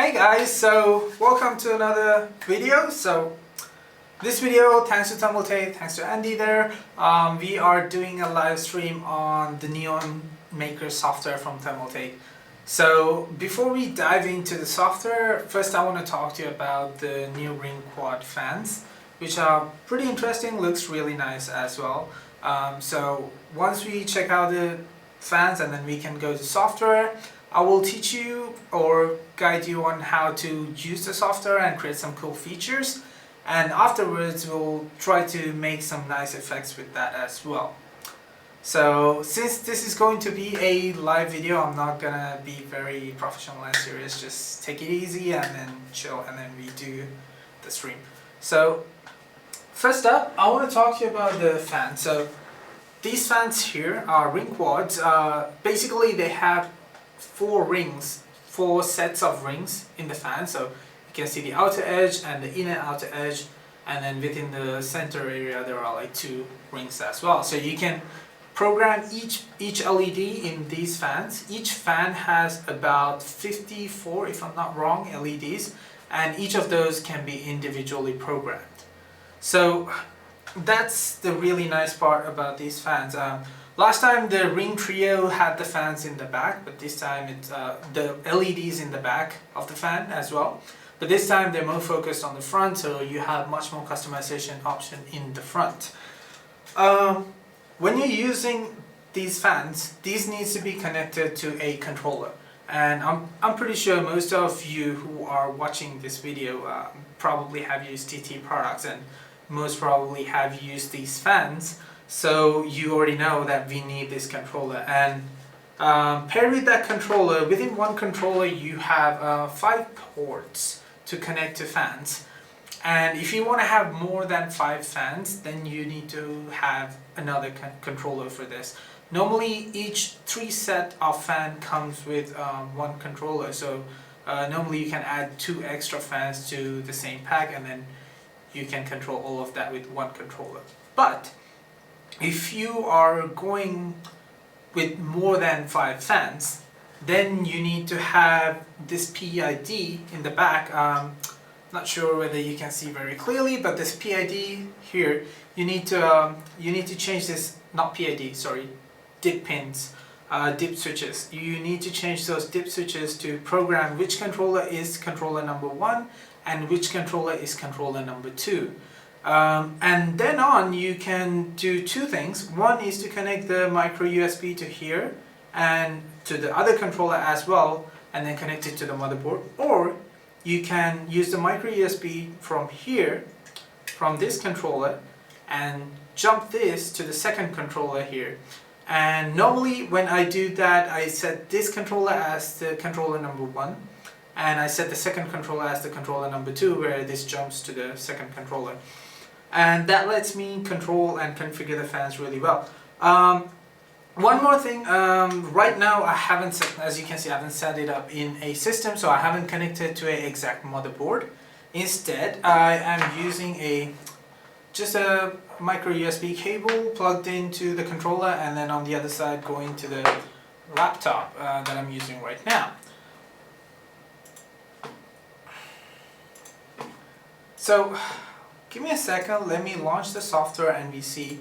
Hey guys, so welcome to another video. So this video, thanks to Tumbletape, thanks to Andy there, we are doing a live stream on the NeonMaker software from Tumbletape. So before we dive into the software, first I want to talk to you about the new ring quad fans, which are pretty interesting, looks really nice as well. So once we check out the fans and then we can go to software, I will teach you or guide you on how to use the software and create some cool features, and afterwards we'll try to make some nice effects with that as well. So since this is going to be a live video, I'm not gonna be very professional and serious, just take it easy and then chill and then we do the stream. So first up, I want to talk to you about the fan. So these fans here are ring quads. Basically they have four sets of rings in the fan. So you can see the outer edge and the inner outer edge, and then within the center area there are like two rings as well. So you can program each LED in these fans. Each fan has about 54, if I'm not wrong, LEDs, and each of those can be individually programmed. So that's the really nice part about these fans. Last time the ring trio had the fans in the back, but this time it's the LEDs in the back of the fan as well. But this time they're more focused on the front, so you have much more customization option in the front. When you're using these fans, these needs to be connected to a controller. And I'm pretty sure most of you who are watching this video probably have used TT products and most probably have used these fans. So you already know that we need this controller, and paired with that controller, within one controller you have 5 ports to connect to fans. And if you want to have more than 5 fans, then you need to have another controller for this. Normally each 3 set of fan comes with one controller, so normally you can add 2 extra fans to the same pack and then you can control all of that with one controller. But if you are going with more than 5 fans, then you need to have this PID in the back. Not sure whether you can see very clearly, but this PID here, you need to change this, not PID, sorry, dip pins, dip switches. You need to change those dip switches to program which controller is controller number 1 and which controller is controller number 2. And then on you can do 2 things. One is to connect the micro USB to here and to the other controller as well, and then connect it to the motherboard, or you can use the micro USB from here, from this controller, and jump this to the second controller here. And normally when I do that, I set this controller as the controller number 1 and I set the second controller as the controller number 2, where this jumps to the second controller. And that lets me control and configure the fans really well. One more thing, right now I haven't set, as you can see, I haven't set it up in a system, so I haven't connected to an exact motherboard. Instead, I am using just a micro USB cable plugged into the controller, and then on the other side going to the laptop that I'm using right now. So give me a second, let me launch the software and we see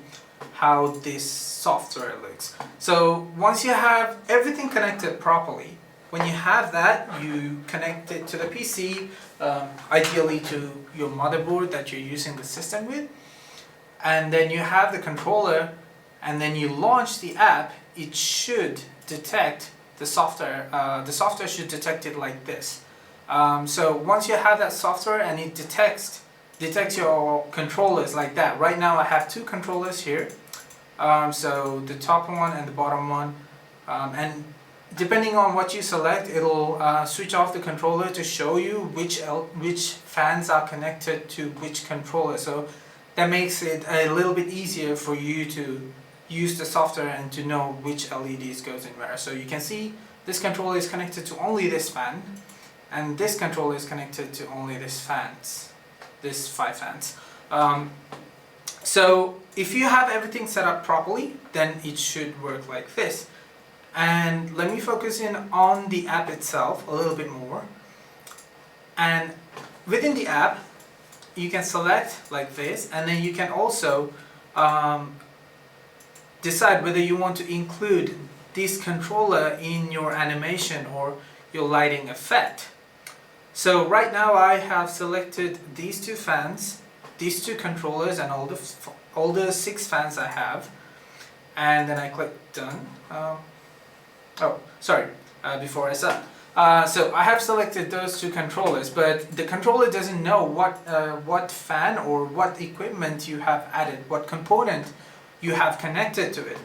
how this software looks. So once you have everything connected properly, when you have that, you connect it to the PC, ideally to your motherboard that you're using the system with, and then you have the controller, and then you launch the app. It should detect the software. The software should detect it like this. So once you have that software and it detects your controllers like that. Right now I have 2 controllers here, so the top one and the bottom one, and depending on what you select, it'll switch off the controller to show you which fans are connected to which controller. So that makes it a little bit easier for you to use the software and to know which LEDs goes in where. So you can see this controller is connected to only this fan, and this controller is connected to only this 5 fans. So if you have everything set up properly, then it should work like this. And let me focus in on the app itself a little bit more. And within the app, you can select like this, and then you can also decide whether you want to include this controller in your animation or your lighting effect. So right now I have selected these two fans, these two controllers, and all the 6 fans I have, and then I click done. Before I start. So I have selected those two controllers, but the controller doesn't know what fan or what equipment you have added, what component you have connected to it.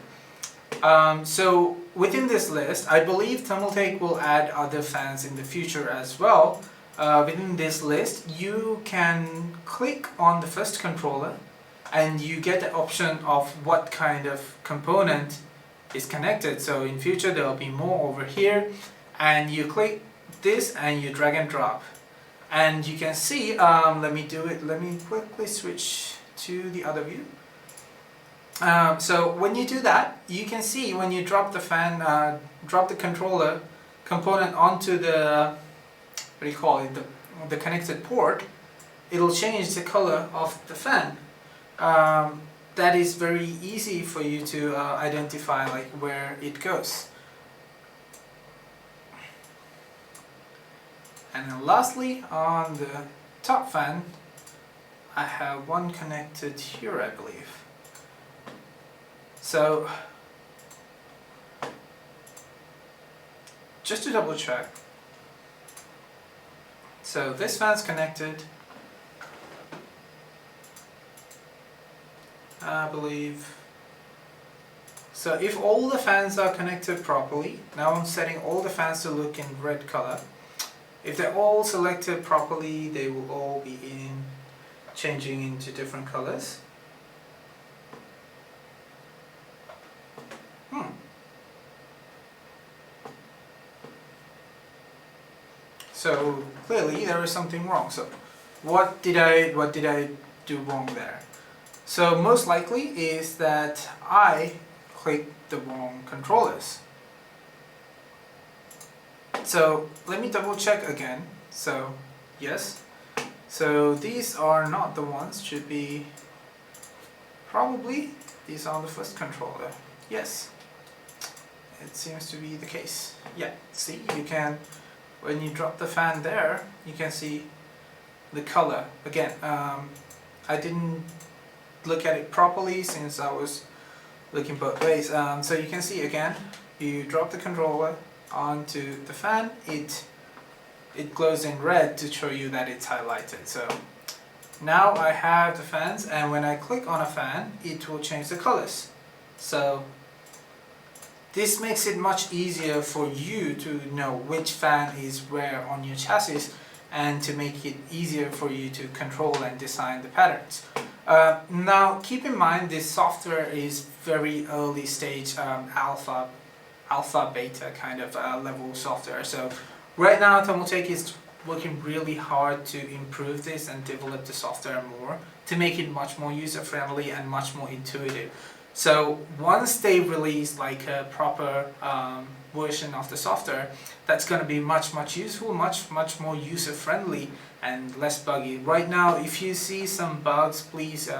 So within this list, I believe Thermaltake will add other fans in the future as well. Within this list, you can click on the first controller and you get the option of what kind of component is connected. So in future there will be more over here, and you click this and you drag and drop, and you can see, let me quickly switch to the other view. So when you do that, you can see when you drop the fan, drop the controller component onto the, what do you call it, the connected port, it'll change the color of the fan. That is very easy for you to identify like where it goes. And then lastly, on the top fan, I have one connected here, I believe. So just to double check, so this fan's connected, I believe. So if all the fans are connected properly, now I'm setting all the fans to look in red color. If they're all selected properly, they will all be changing into different colors. So clearly there is something wrong. So what did I do wrong there? So most likely is that I clicked the wrong controllers. So let me double check again. So yes, so these are not the ones, should be probably these are the first controller. Yes, it seems to be the case. Yeah, see, you can, when you drop the fan there, you can see the color again. I didn't look at it properly since I was looking both ways. So you can see again, you drop the controller onto the fan, it glows in red to show you that it's highlighted. So now I have the fans, and when I click on a fan, it will change the colors. So this makes it much easier for you to know which fan is where on your chassis, and to make it easier for you to control and design the patterns. Now keep in mind this software is very early stage, alpha beta kind of level software. So right now Thermaltake is working really hard to improve this and develop the software more to make it much more user friendly and much more intuitive. So once they release like a proper version of the software, that's going to be much useful, much more user friendly and less buggy. Right now, if you see some bugs, please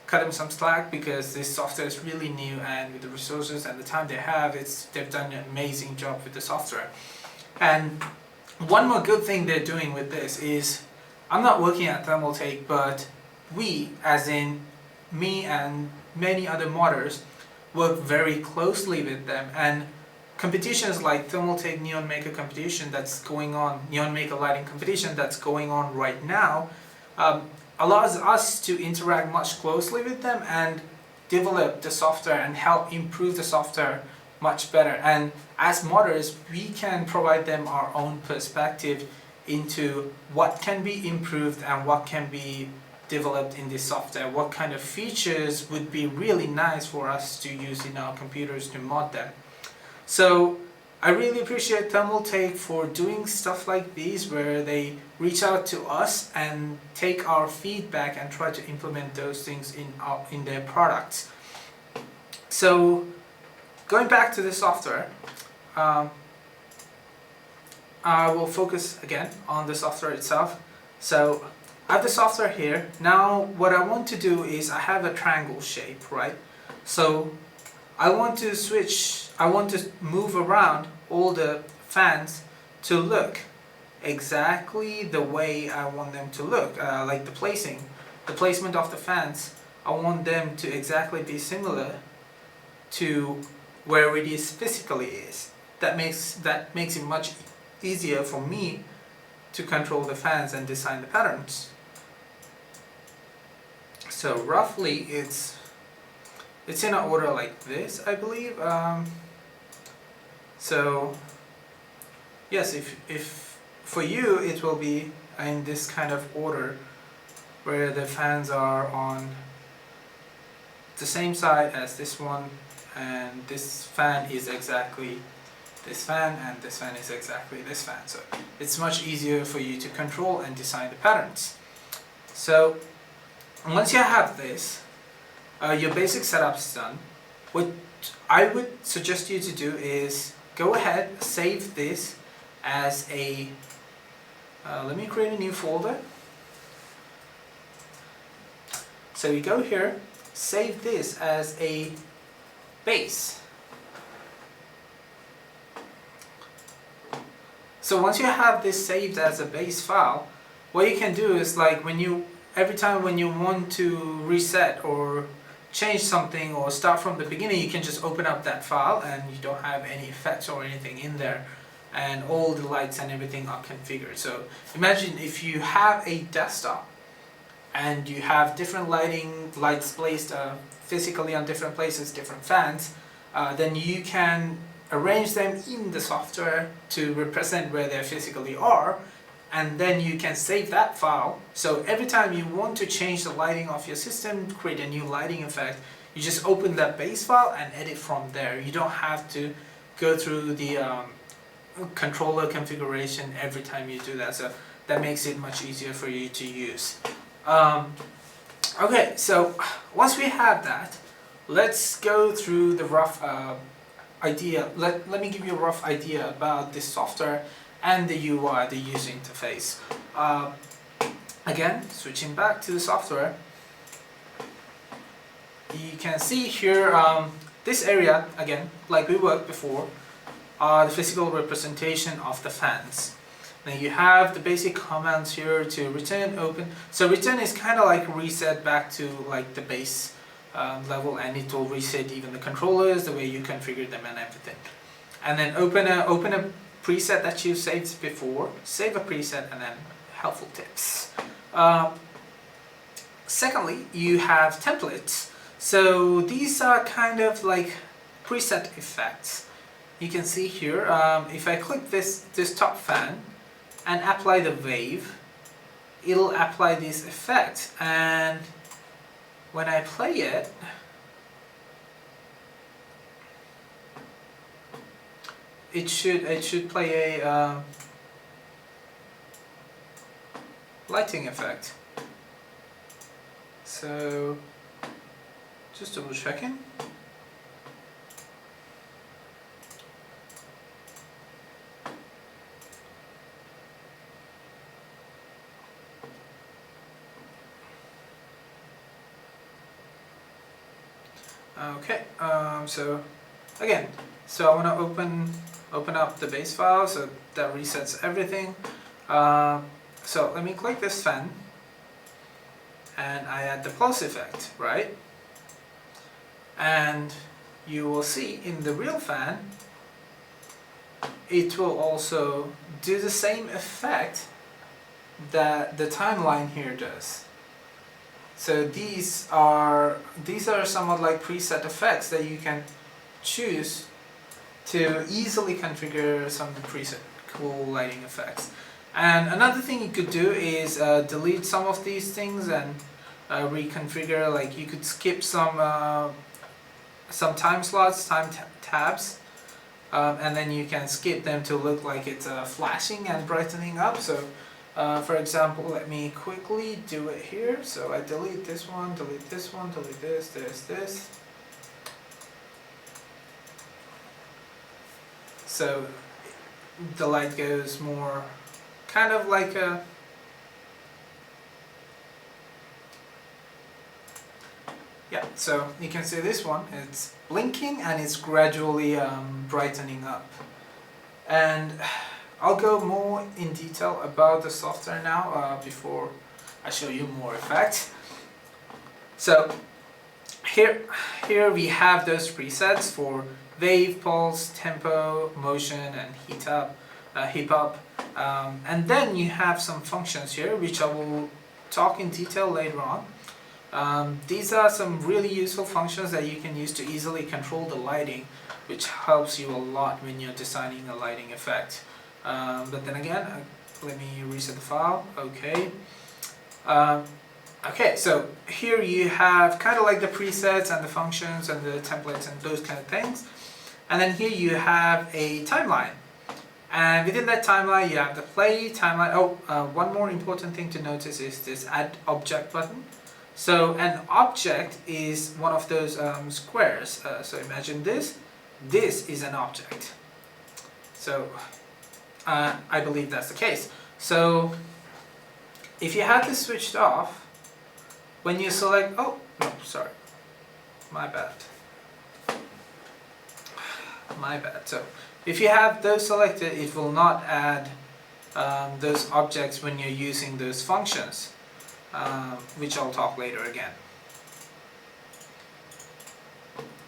cut them some slack, because this software is really new, and with the resources and the time they have, they've done an amazing job with the software. And one more good thing they're doing with this is, I'm not working at Thermaltake, but we, as in me and many other modders, work very closely with them, and competitions like Thermaltake NeonMaker competition that's going on, NeonMaker lighting competition that's going on right now, allows us to interact much closely with them and develop the software and help improve the software much better. And as modders, we can provide them our own perspective into what can be improved and what can be developed in this software, what kind of features would be really nice for us to use in our computers to mod them. So I really appreciate Thermaltake for doing stuff like these, where they reach out to us and take our feedback and try to implement those things in their products. So going back to the software, I will focus again on the software itself. So I have the software here. Now what I want to do is I have a triangle shape, right? So I want to move around all the fans to look exactly the way I want them to look, like the placement of the fans. I want them to exactly be similar to where it is physically is. That makes it much easier for me to control the fans and design the patterns. So roughly it's in an order like this, I believe. So yes, if for you it will be in this kind of order where the fans are on the same side as this one, and this fan is exactly this fan, and this fan is exactly this fan. So it's much easier for you to control and design the patterns. So once you have this, your basic setup is done. What I would suggest you to do is go ahead, save this as a, let me create a new folder. So you go here, save this as a base. So once you have this saved as a base file, what you can do is like every time when you want to reset or change something or start from the beginning, you can just open up that file and you don't have any effects or anything in there, and all the lights and everything are configured. So imagine if you have a desktop and you have different lights placed physically on different places, different fans, then you can arrange them in the software to represent where they physically are, and then you can save that file. So every time you want to change the lighting of your system, create a new lighting effect, you just open that base file and edit from there. You don't have to go through the controller configuration every time you do that. So that makes it much easier for you to use. Okay, so once we have that, let's go through the rough idea. Let me give you a rough idea about this software and the UI, the user interface. Again, switching back to the software, you can see here this area, again, like we worked before, are the physical representation of the fans. Then you have the basic commands here to return, open. So return is kind of like reset back to like the base level, and it will reset even the controllers, the way you configure them and everything. And then open a preset that you saved before, save a preset, and then helpful tips. Secondly, you have templates. So these are kind of like preset effects. You can see here, if I click this top fan and apply the wave, it'll apply this effect, and when I play it, it should play a lighting effect. So just double checking. Okay, so again, so I want to open up the base file, so that resets everything. So let me click this fan, and I add the pulse effect, right? And you will see in the real fan, it will also do the same effect that the timeline here does. So these are somewhat like preset effects that you can choose to easily configure some preset cool lighting effects. And another thing you could do is delete some of these things and reconfigure. Like you could skip some time slots, tabs, and then you can skip them to look like it's flashing and brightening up. So for example, let me quickly do it here. So I delete this one, delete this one, delete this. So the light goes more kind of like a so you can see this one, it's blinking and it's gradually brightening up. And I'll go more in detail about the software now before I show you more effects. So here we have those presets for wave, pulse, tempo, motion, and heat up, and then you have some functions here which I will talk in detail later on. These are some really useful functions that you can use to easily control the lighting, which helps you a lot when you're designing a lighting effect. But then again, let me reset the file. Okay. Okay, so here you have kind of like the presets and the functions and the templates and those kind of things. And then here you have a timeline. And within that timeline, you have the play timeline. One more important thing to notice is this add object button. So an object is one of those squares. So imagine this. This is an object. So I believe that's the case. So if you have this switched off, when you select, oh no, sorry, my bad. So if you have those selected, it will not add those objects when you're using those functions, which I'll talk later again.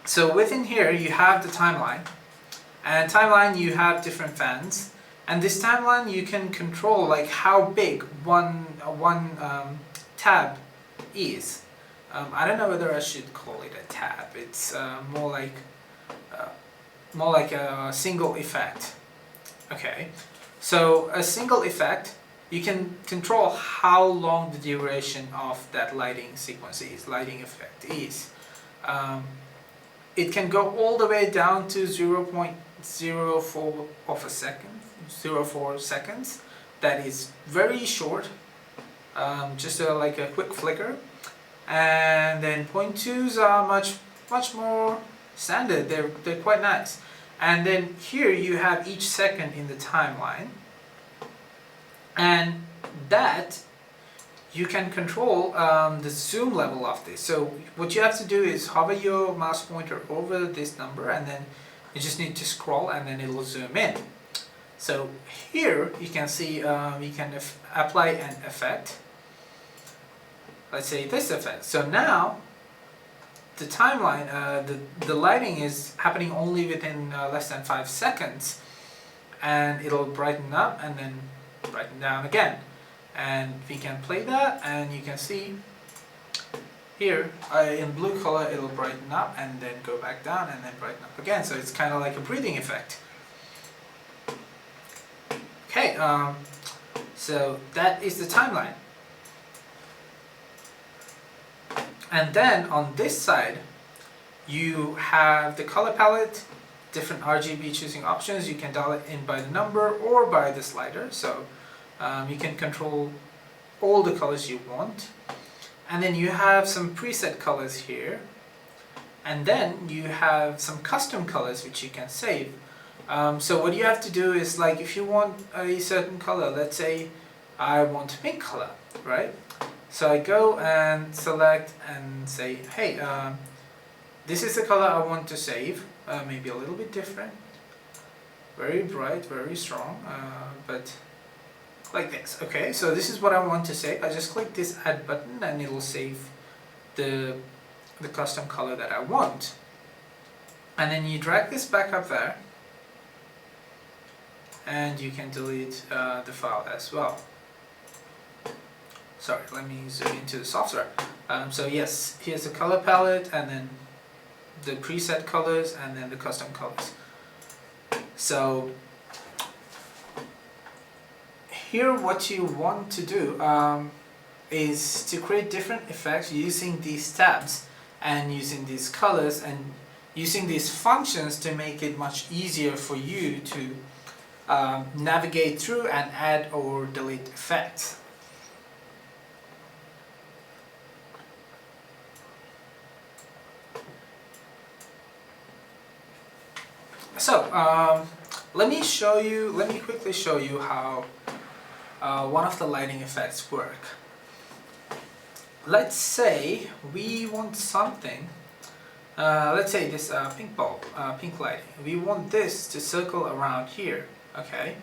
So within here you have the timeline, and timeline you have different fans, and this timeline you can control like how big one tab is. I don't know whether I should call it a tab. It's more like a single effect. Okay, so a single effect, you can control how long the duration of that lighting effect is. It can go all the way down to 0.04 of a second, 0.4 seconds. That is very short, just like a quick flicker. And then 0.2s are much more standard. They're quite nice. And then here you have each second in the timeline, and that you can control the zoom level of this. So what you have to do is hover your mouse pointer over this number, and then you just need to scroll, and then it will zoom in. So here you can see you can apply an effect. Let's say this effect. So now the timeline, the lighting is happening only within less than 5 seconds, and it'll brighten up and then brighten down again. And we can play that, and you can see here in blue color it'll brighten up and then go back down and then brighten up again. So it's kind of like a breathing effect. Okay, so that is the timeline. And then on this side, you have the color palette, different RGB choosing options. You can dial it in by the number or by the slider. So you can control all the colors you want. And then you have some preset colors here. And then you have some custom colors which you can save. So what you have to do is, like, if you want a certain color, let's say I want pink color, right? So I go and select and say, hey, this is the color I want to save, maybe a little bit different, very bright, very strong, but like this. Okay, so this is what I want to save. I just click this add button and it'll save the custom color that I want. And then you drag this back up there, and you can delete the file as well. Sorry, let me zoom into the software. So yes, here's the color palette, and then the preset colors, and then the custom colors. So here what you want to do is to create different effects using these tabs and using these colors and using these functions to make it much easier for you to navigate through and add or delete effects. So let me quickly show you how one of the lighting effects work. Let's say we want something, let's say this pink bulb, pink lighting. We want this to circle around here, okay?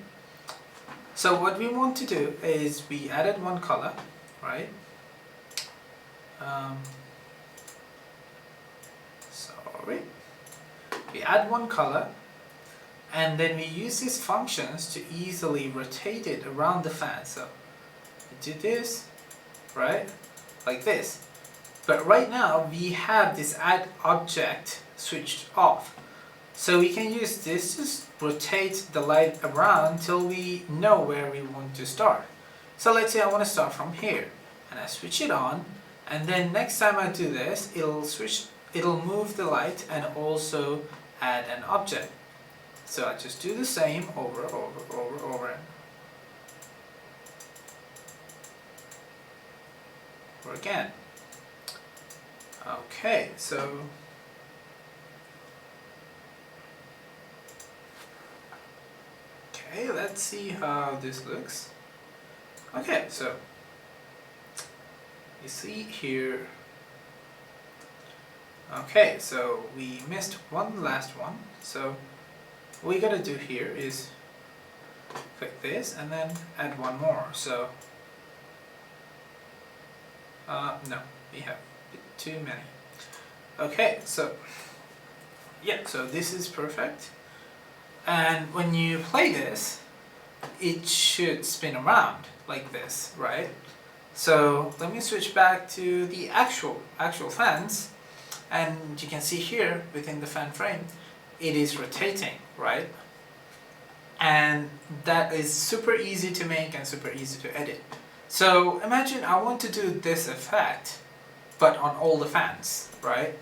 So what we want to do is we added one color, right? Sorry. We add one color, and then we use these functions to easily rotate it around the fan. So we do this, right? Like this. But right now we have this add object switched off. So we can use this to rotate the light around till we know where we want to start. So let's say I want to start from here, and I switch it on, and then next time I do this, it'll move the light and also add an object. So I just do the same over again. Okay, so let's see how this looks. Okay, so you see here. Okay, so we missed one last one. So what we gotta do here is click this and then add one more. So no, we have too many. Okay, so yeah, so this is perfect. And when you play this, it should spin around like this, right? So let me switch back to the actual fans, and you can see here within the fan frame, it is rotating, right? And that is super easy to make and super easy to edit. So imagine I want to do this effect, but on all the fans, right?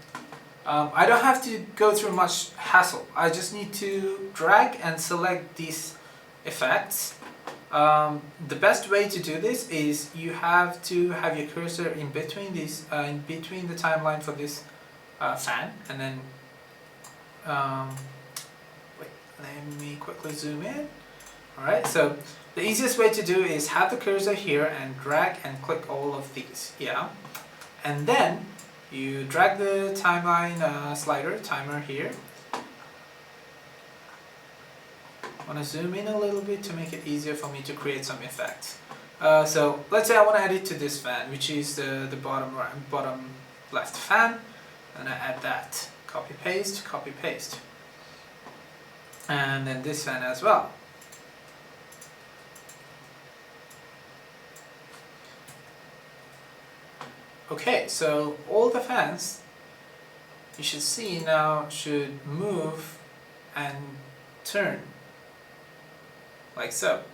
I don't have to go through much hassle. I just need to drag and select these effects. The best way to do this is you have to have your cursor in between these, in between the timeline for this fan, and then wait, let me quickly zoom in. Alright, so the easiest way to do is have the cursor here and drag and click all of these, yeah? And then you drag the timeline timer here. I want to zoom in a little bit to make it easier for me to create some effects. So let's say I want to add it to this fan, which is the bottom left fan, and I add that. Copy paste, and then this fan as well. Okay, so all the fans you should see now should move and turn like so.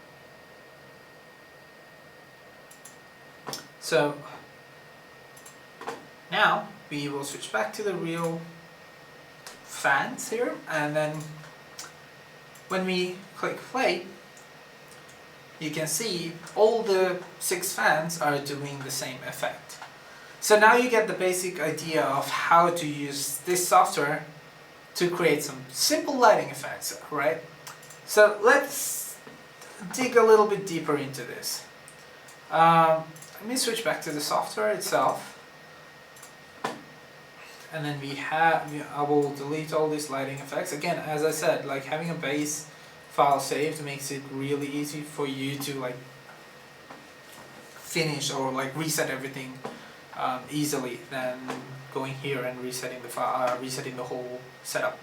So now we will switch back to the real fans here, and then when we click play, you can see all the 6 fans are doing the same effect. So now you get the basic idea of how to use this software to create some simple lighting effects, right? So let's dig a little bit deeper into this. Let me switch back to the software itself. And then I will delete all these lighting effects. Again, as I said, like having a base file saved makes it really easy for you to like finish or like reset everything easily than going here and resetting the file, resetting the whole setup.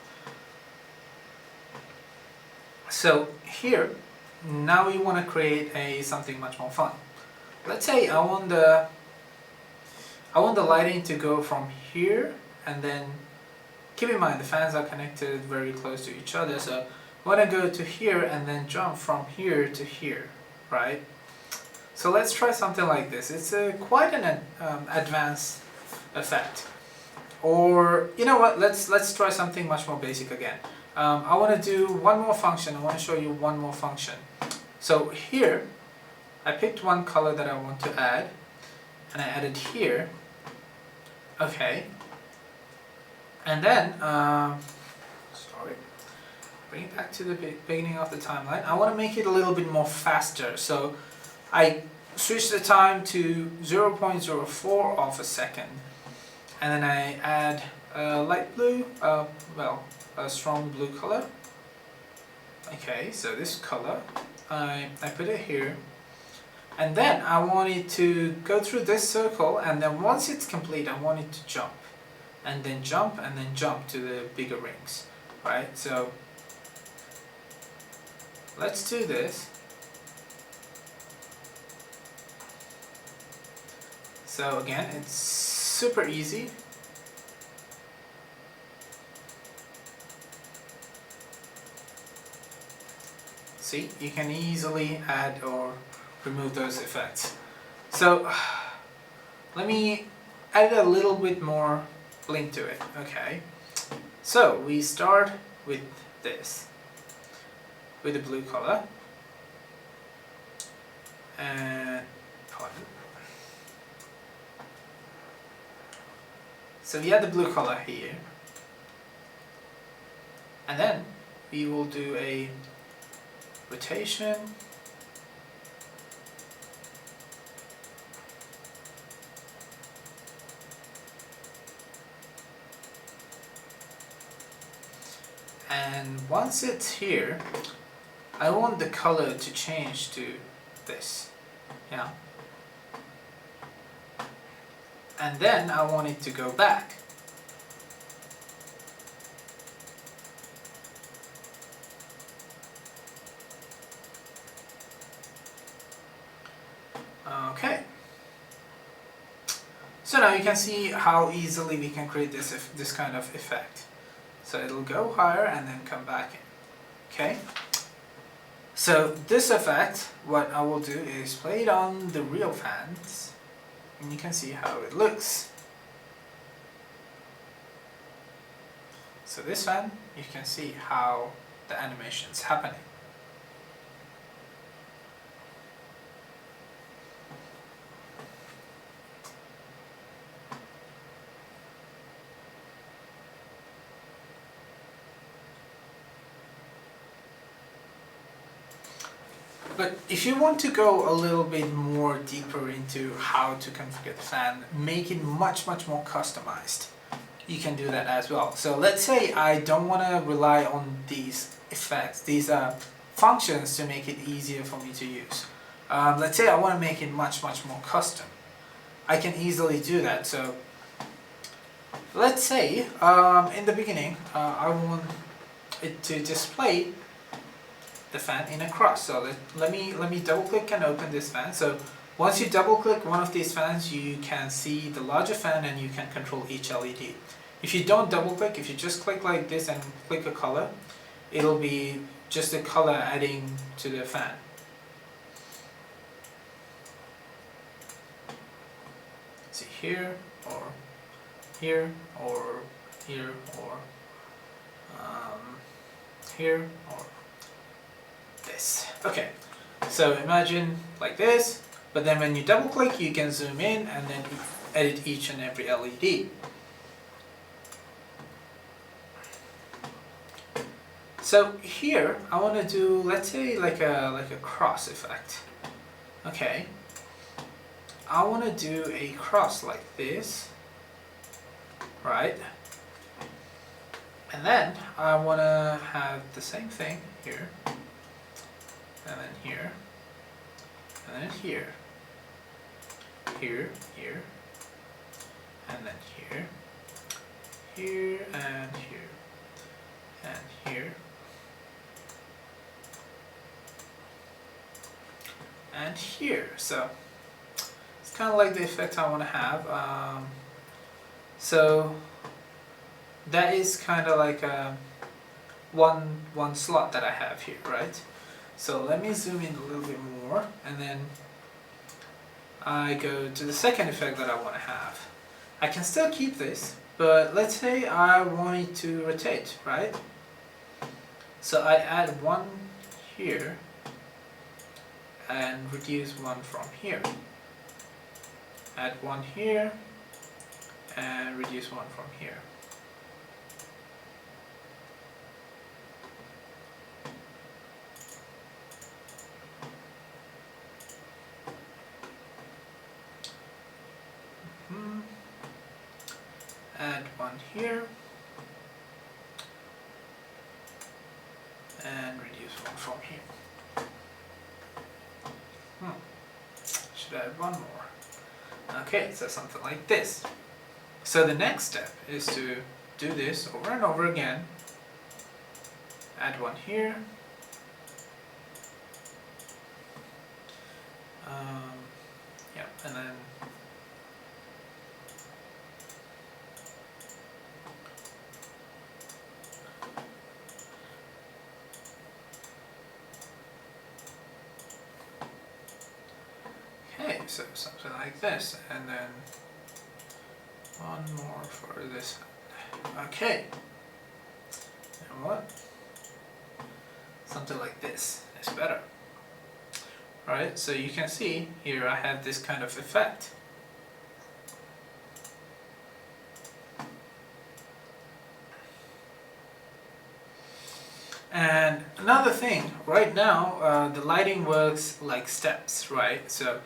So here, now we want to create something much more fun. Let's say I want the lighting to go from here, and then keep in mind the fans are connected very close to each other, so I want to go to here and then jump from here to here, right? So let's try something like this. It's quite an advanced effect. Or you know what? Let's try something much more basic again. I want to do one more function. I want to show you one more function. So here, I picked one color that I want to add, and I added here. Okay. And then, bring it back to the beginning of the timeline. I want to make it a little bit more faster, so I switch the time to 0.04 of a second, and then I add a light blue, well, a strong blue color. Okay, so this color, I put it here, and then I want it to go through this circle, and then once it's complete, I want it to jump, and then jump, and then jump to the bigger rings, right? So let's do this. So again, it's super easy. See, you can easily add or remove those effects. So let me add a little bit more blink to it. Okay, so we start with this, with the blue color, and pardon. So we add the blue color here, and then we will do a rotation, and once it's here, I want the color to change to this, yeah, and then I want it to go back. Okay, so now you can see how easily we can create this kind of effect. So it'll go higher and then come back in. Okay, so this effect, what I will do is play it on the real fans, and you can see how it looks. So this fan, you can see how the animation is happening. But if you want to go a little bit more deeper into how to configure the fan, make it much more customized, you can do that as well. So let's say I don't want to rely on these effects, these functions to make it easier for me to use. Let's say I want to make it much more custom. I can easily do that. So let's say in the beginning I want it to display the fan in a cross. So let me double click and open this fan. So once you double click one of these fans, you can see the larger fan and you can control each LED. If you don't double click, if you just click like this and click a color, it'll be just a color adding to the fan. See here, or here, or here, or here, or this. Okay, so imagine like this, but then when you double click you can zoom in and then edit each and every LED. So here I want to do, let's say, like a cross effect. Okay, I want to do a cross like this, right? And then I want to have the same thing here, and then here, and then here, here, here, and then here, here, and here, and here, and here. So it's kind of like the effect I want to have. So that is kind of like a one slot that I have here, right? So let me zoom in a little bit more, and then I go to the second effect that I want to have. I can still keep this, but let's say I want it to rotate, right? So I add one here and reduce one from here. Add one here and reduce one from here. one here, and reduce one from here. Should add one more. Okay, so something like this. So the next step is to do this over and over again. Add one here. Yeah, and then okay, so something like this, and then one more for this one. Okay, and what? Something like this is better. Alright, so you can see here I have this kind of effect. And another thing, right now the lighting works like steps, right? So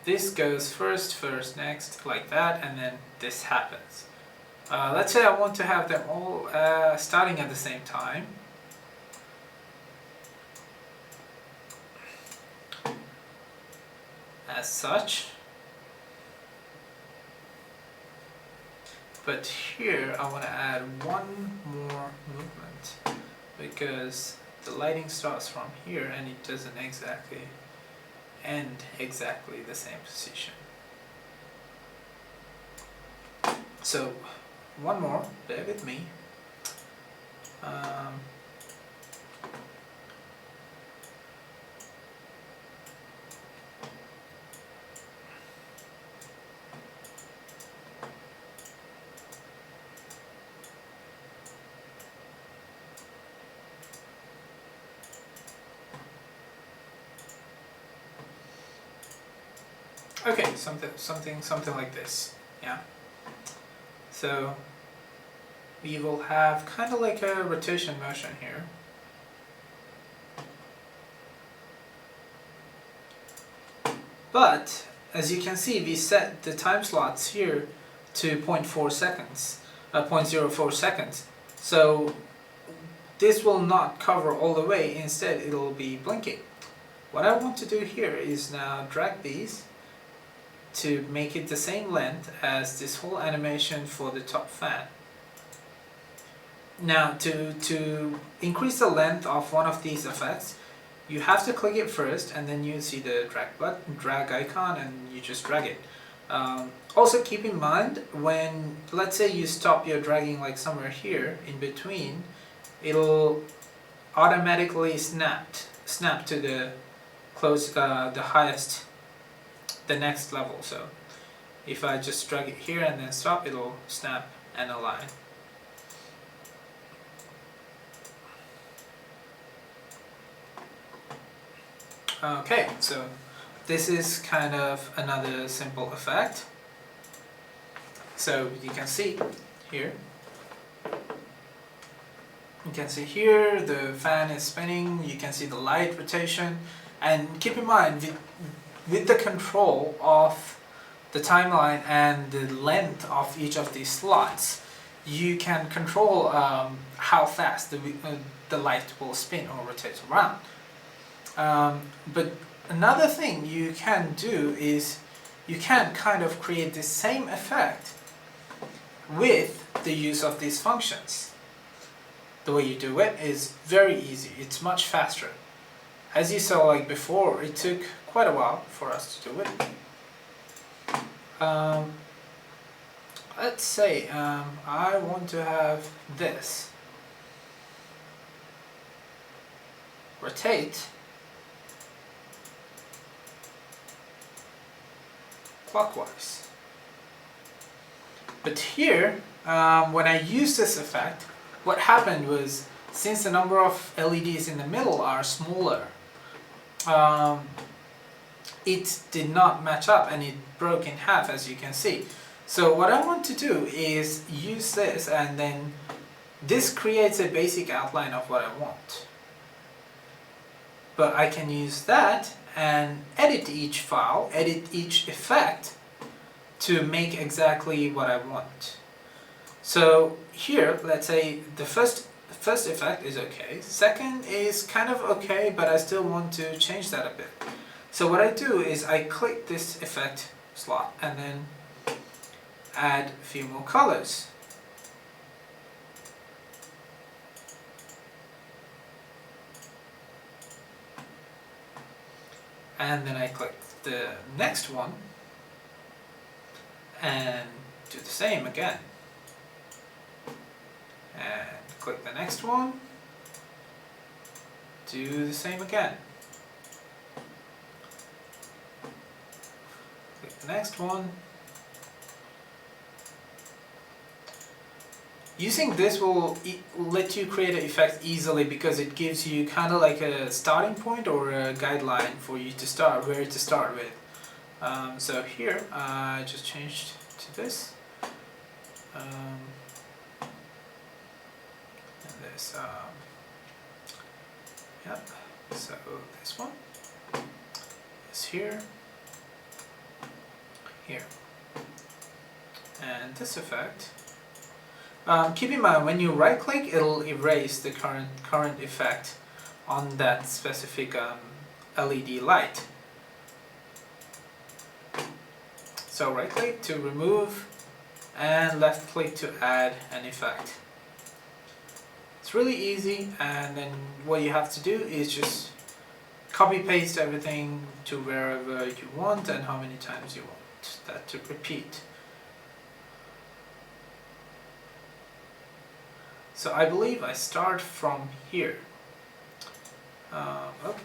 this goes first, next, like that, and then this happens. Let's say I want to have them all starting at the same time. As such, but here I want to add one more movement because the lighting starts from here and it doesn't exactly end exactly the same position. So one more, bear with me. Okay, something like this, yeah. So we will have kind of like a rotation motion here. But as you can see, we set the time slots here to 0.4 seconds, 0.04 seconds. So this will not cover all the way. Instead, it'll be blinking. What I want to do here is now drag these to make it the same length as this whole animation for the top fan. Now to increase the length of one of these effects, you have to click it first and then you see the drag icon and you just drag it. Also keep in mind, when let's say you stop your dragging like somewhere here in between, it'll automatically snap to the highest, the next level. So if I just drag it here and then stop, it'll snap and align. Okay, so this is kind of another simple effect. So you can see here, the fan is spinning, you can see the light rotation, and keep in mind, with the control of the timeline and the length of each of these slots, you can control how fast the light will spin or rotate around. But another thing you can do is you can kind of create the same effect with the use of these functions. The way you do it is very easy, it's much faster. As you saw like before, it took quite a while for us to do it. Let's say I want to have this rotate clockwise. But here, when I use this effect, what happened was, since the number of LEDs in the middle are smaller, it did not match up and it broke in half, as you can see. So what I want to do is use this, and then this creates a basic outline of what I want. But I can use that and edit each file, edit each effect to make exactly what I want. So here, let's say the first effect is okay. Second is kind of okay, but I still want to change that a bit. So what I do is I click this effect slot and then add a few more colors. And then I click the next one and do the same again. And click the next one, do the same again. Click the next one. Using this will let you create an effect easily because it gives you kind of like a starting point or a guideline for you to start, where to start with. So here I just changed to this. And this, yep, so this one is here, and this effect. Keep in mind, when you right click, it'll erase the current effect on that specific LED light. So right click to remove and left click to add an effect. It's really easy, and then what you have to do is just copy paste everything to wherever you want and how many times you want that to repeat. So I believe I start from here. Okay.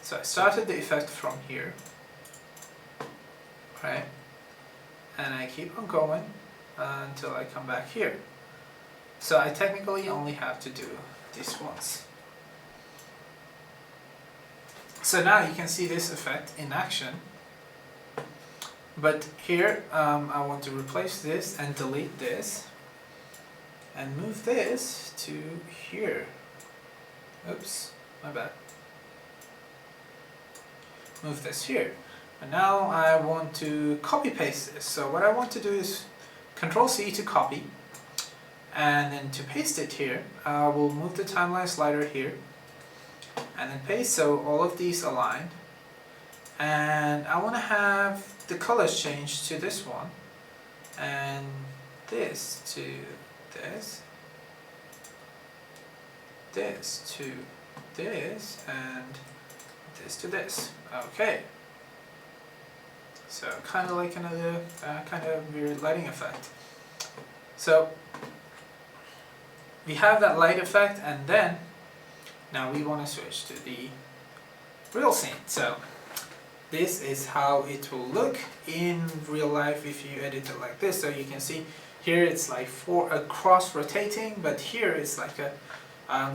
So I started the effect from here, right? And I keep on going until I come back here. So I technically only have to do this once. So now you can see this effect in action. But here I want to replace this and delete this and move this to here. Oops, my bad. Move this here. And now I want to copy paste this. So what I want to do is Control C to copy, and then to paste it here, we'll move the timeline slider here and then paste, so all of these aligned. And I want to have the colors changed to this one, and this to this, this to this, and this to this. Okay. So kind of like another kind of weird lighting effect. So we have that light effect, and then now we want to switch to the real scene. So this is how it will look in real life if you edit it like this. So you can see here it's like a cross rotating, but here it's like a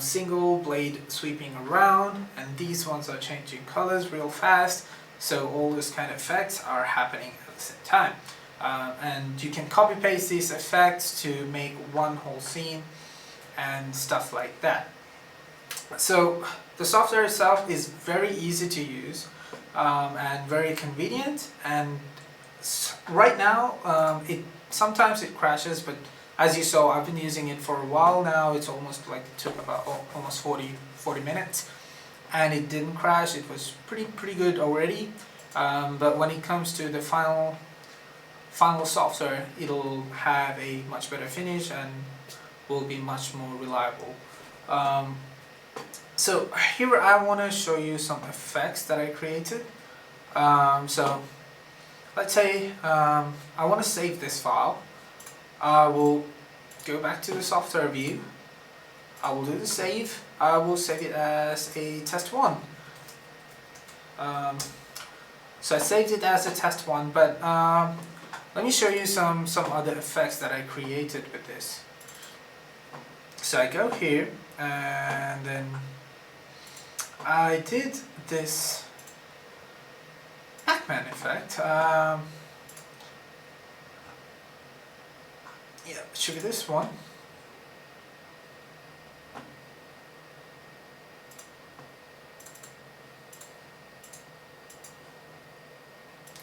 single blade sweeping around, and these ones are changing colors real fast. So all those kind of effects are happening at the same time. And you can copy paste these effects to make one whole scene and stuff like that. So the software itself is very easy to use and very convenient, and right now sometimes it crashes, but as you saw, I've been using it for a while now. It's almost like it took about almost 40 minutes, and it didn't crash. It was pretty good already, but when it comes to the final software, it'll have a much better finish and will be much more reliable. So here I want to show you some effects that I created. So let's say I want to save this file. I will go back to the software view. I will do the save. I will save it as a test1. So I saved it as a test1, but let me show you some other effects that I created with this. So I go here, and then I did this Pac-Man effect. Yeah, it should be this one.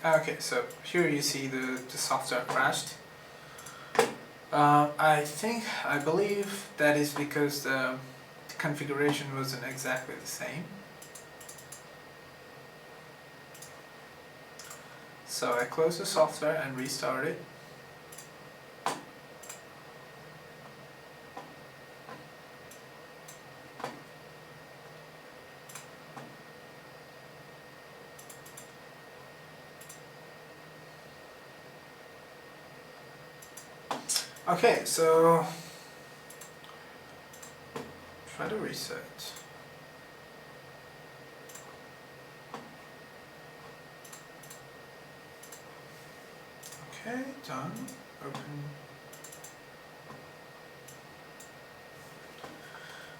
Okay, so here you see the software crashed. I believe that is because the configuration wasn't exactly the same. So I close the software and restart it. Okay, so try to reset. Okay, done. Open.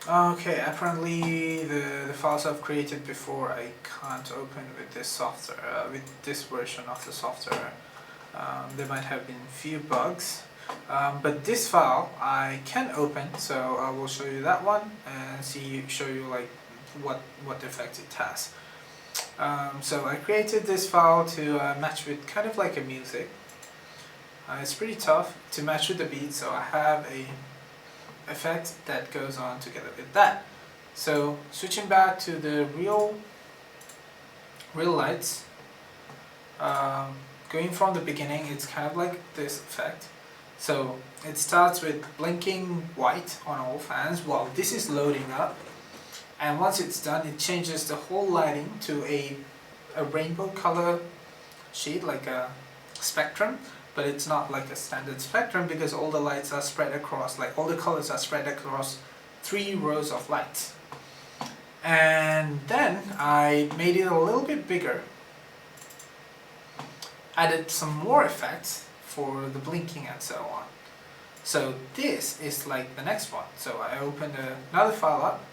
Okay, apparently the files I've created before I can't open with this software, with this version of the software. There might have been few bugs, but this file I can open, so I will show you that one and show you like what effect it has. So I created this file to match with kind of like a music. It's pretty tough to match with the beat, so I have a effect that goes on together with that. So switching back to the real lights, going from the beginning, it's kind of like this effect. So it starts with blinking white on all fans while this is loading up, and once it's done, it changes the whole lighting to a rainbow color sheet, like a spectrum. But it's not like a standard spectrum because all the lights are spread across, like all the colors are spread across 3 rows of lights. And then I made it a little bit bigger, added some more effects for the blinking and so on. So this is like the next one. So I opened another file up.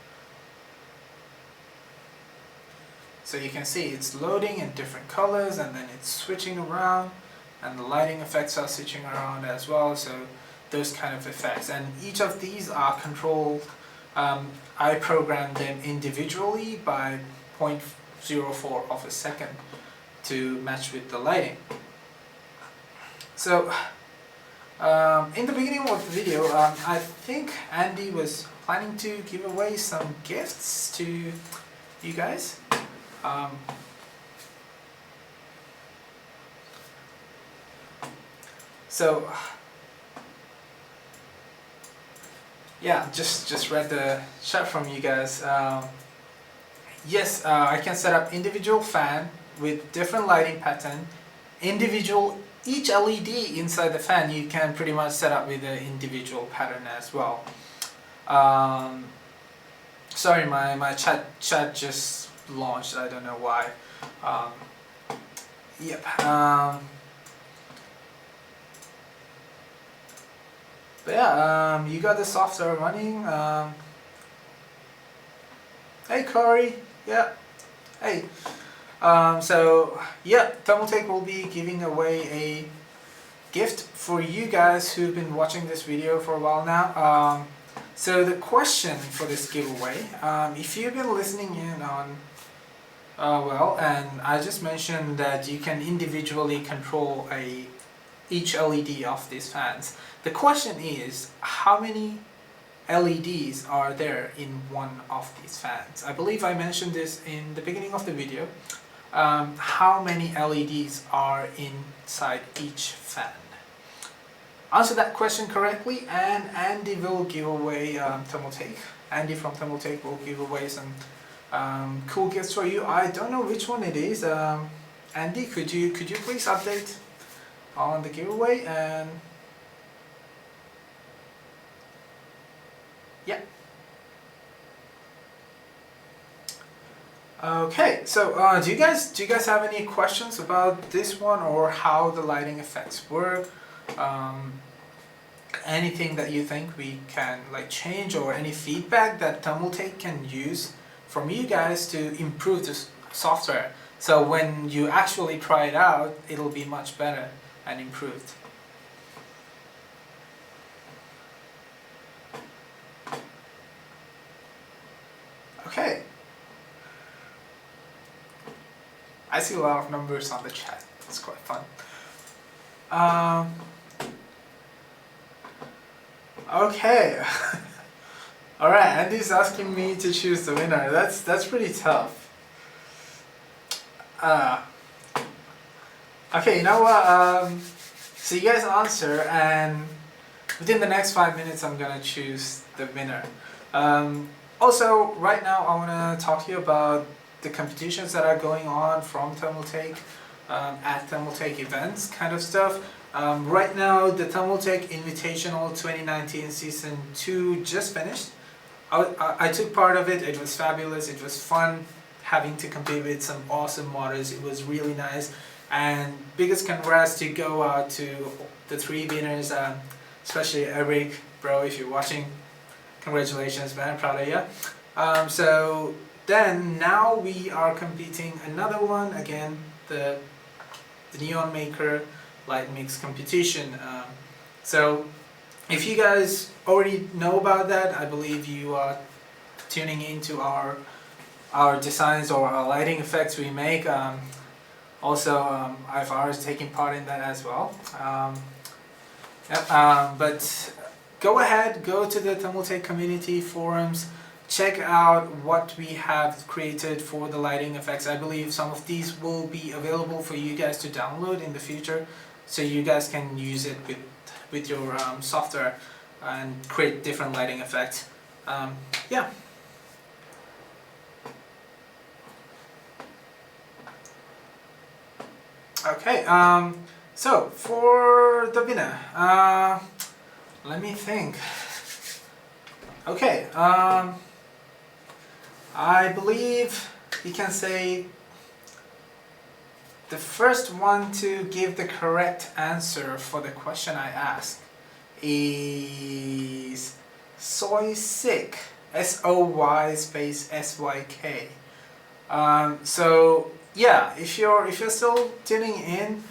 So you can see it's loading in different colors and then it's switching around. And the lighting effects are switching around as well, so those kind of effects. And each of these are controlled. I programmed them individually by 0.04 of a second to match with the lighting. So in the beginning of the video, I think Andy was planning to give away some gifts to you guys. So yeah, just read the chat from you guys. Yes, I can set up individual fan with different lighting pattern. Each LED inside the fan you can pretty much set up with an individual pattern as well. Sorry, my chat just launched. I don't know why. Yep. But yeah, you got the software running. Hey Corey, yeah, hey. So yeah, Thermaltake will be giving away a gift for you guys who've been watching this video for a while now. So the question for this giveaway, if you've been listening in on, and I just mentioned that you can individually control each LED of these fans. The question is, how many LEDs are there in one of these fans? I believe I mentioned this in the beginning of the video. How many LEDs are inside each fan? Answer that question correctly and Andy will give away Thermaltake. Andy from Thermaltake will give away some cool gifts for you. I don't know which one it is. Andy, could you please update on the giveaway? And yeah. Okay, so do you guys have any questions about this one or how the lighting effects work? Anything that you think we can like change, or any feedback that Thermaltake can use from you guys to improve this software, so when you actually try it out, it'll be much better and improved. Okay. I see a lot of numbers on the chat. It's quite fun. Okay. Alright, Andy's asking me to choose the winner. That's pretty tough. Okay, you know what? So you guys answer, and within the next 5 minutes I'm gonna choose the winner. Also, right now I wanna talk to you about the competitions that are going on from Thermaltake at Thermaltake events, kind of stuff. Right now, the Thermaltake Invitational 2019 Season 2 just finished. I took part of it. It was fabulous. It was fun having to compete with some awesome modders. It was really nice. And biggest congrats to go out to the 3 winners, especially Eric, bro, if you're watching. Congratulations, man. I'm proud of you. So then now we are competing another one again, the NeonMaker light mix competition. So if you guys already know about that, I believe you are tuning into our designs or our lighting effects we make. Also, IFR is taking part in that as well. But go ahead, go to the Thermaltake community forums, check out what we have created for the lighting effects. I believe some of these will be available for you guys to download in the future, so you guys can use it with your software and create different lighting effects. Yeah. Okay, so for the winner, let me think. Okay, I believe you can say the first one to give the correct answer for the question I asked is Soysyk, SOY space SYK. So yeah, if you're still tuning in,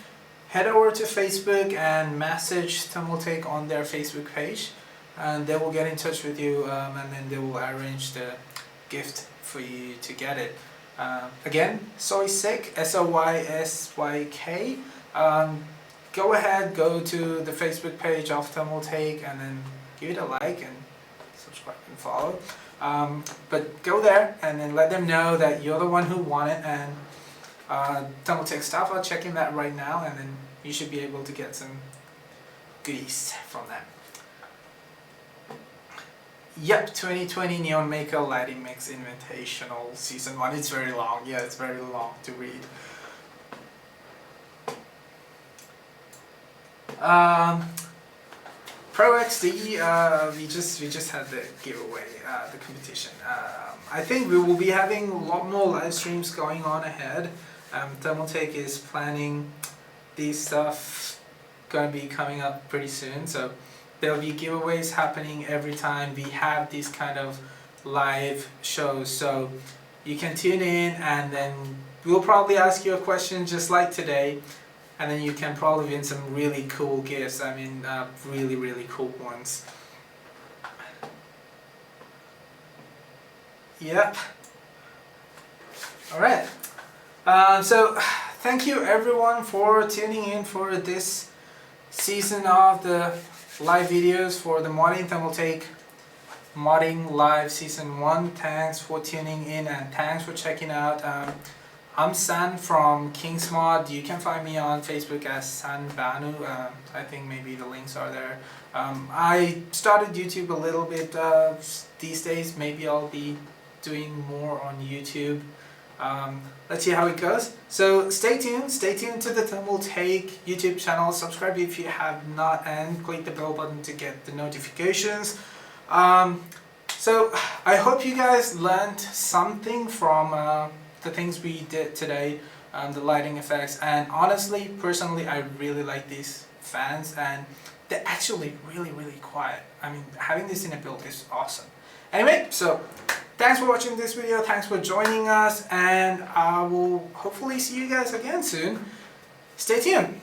head over to Facebook and message Thermaltake on their Facebook page, and they will get in touch with you, and then they will arrange the gift for you to get it. Again, Soysyk, SOYSYK. Go ahead, go to the Facebook page of Thermaltake and then give it a like and subscribe and follow. But go there and then let them know that you're the one who won it, and Thermaltake staff are checking that right now, and then you should be able to get some goodies from them. Yep, 2020 NeonMaker Lighting Mix Invitational Season 1. It's very long. Yeah, it's very long to read. Pro XD, we just had the giveaway, the competition. I think we will be having a lot more live streams going on ahead. Thermaltake is planning these stuff going to be coming up pretty soon, so there'll be giveaways happening every time we have these kind of live shows. So you can tune in, and then we'll probably ask you a question just like today, and then you can probably win some really cool gifts. I mean, really cool ones. Yep. Alright. So thank you everyone for tuning in for this season of the live videos for the Modding Thermaltake Modding Live Season 1. Thanks for tuning in and thanks for checking out. I'm San from Kingsmod. You can find me on Facebook as San Banu. I think maybe the links are there. I started YouTube a little bit these days. Maybe I'll be doing more on YouTube. Let's see how it goes. So stay tuned to the Thermaltake YouTube channel. Subscribe if you have not, and click the bell button to get the notifications. So I hope you guys learned something from the things we did today, the lighting effects, and honestly, personally, I really like these fans, and they're actually really quiet. I mean, having this in a build is awesome. Anyway, so thanks for watching this video, thanks for joining us, and I will hopefully see you guys again soon. Stay tuned.